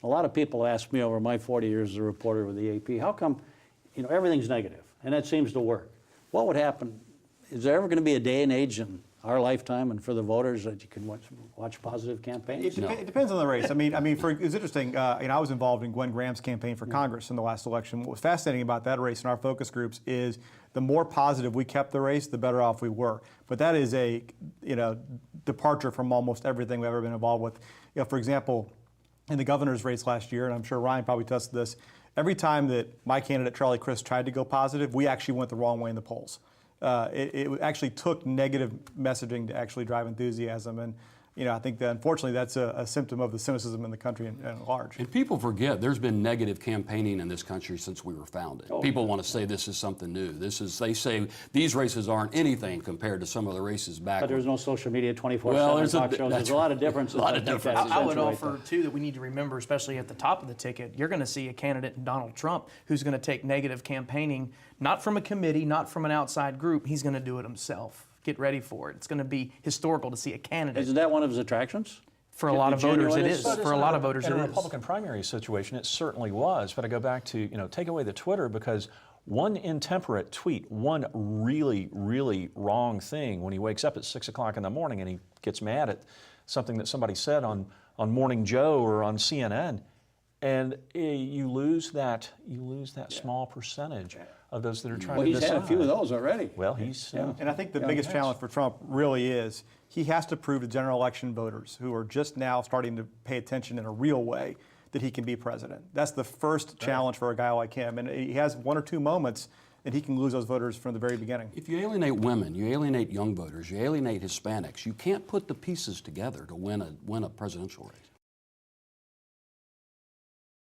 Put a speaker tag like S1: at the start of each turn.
S1: A lot of people ask me over my 40 years as a reporter with the AP, how come, everything's negative? And that seems to work. What would happen? Is there ever going to be a day and age in our lifetime and for the voters that you can watch positive campaigns?
S2: It depends on the race. It's interesting. I was involved in Gwen Graham's campaign for Congress in the last election. What was fascinating about that race in our focus groups is the more positive we kept the race, the better off we were. But that is a departure from almost everything we've ever been involved with. For example, in the governor's race last year, and I'm sure Ryan probably tested this, every time that my candidate Charlie Crist tried to go positive, we actually went the wrong way in the polls. It actually took negative messaging to actually drive enthusiasm, and I think that unfortunately that's a symptom of the cynicism in the country at large.
S3: And people forget there's been negative campaigning in this country since we were founded. People want to say this is something new. They say these races aren't anything compared to some of the races back.
S1: But there's no social media 24/7 talk shows. There's a lot of differences.
S4: I would offer too that we need to remember, especially at the top of the ticket, you're going to see a candidate in Donald Trump who's going to take negative campaigning, not from a committee, not from an outside group. He's going to do it himself. Get ready for it. It's going to be historical to see a candidate.
S1: Isn't that one of his attractions?
S4: For a lot of voters, it is. For a lot of voters, it is.
S5: In a Republican primary situation, it certainly was. But I go back to, take away the Twitter, because one intemperate tweet, one really, really wrong thing when he wakes up at 6 o'clock in the morning and he gets mad at something that somebody said on Morning Joe or on CNN, and you lose that small percentage of those that are trying to decide.
S1: Well, he's had a few of those already.
S5: Well, he's...
S2: And I think the biggest challenge for Trump really is he has to prove to general election voters who are just now starting to pay attention in a real way that he can be president. That's the first challenge for a guy like him. And he has one or two moments and he can lose those voters from the very beginning.
S3: If you alienate women, you alienate young voters, you alienate Hispanics, you can't put the pieces together to win a presidential race.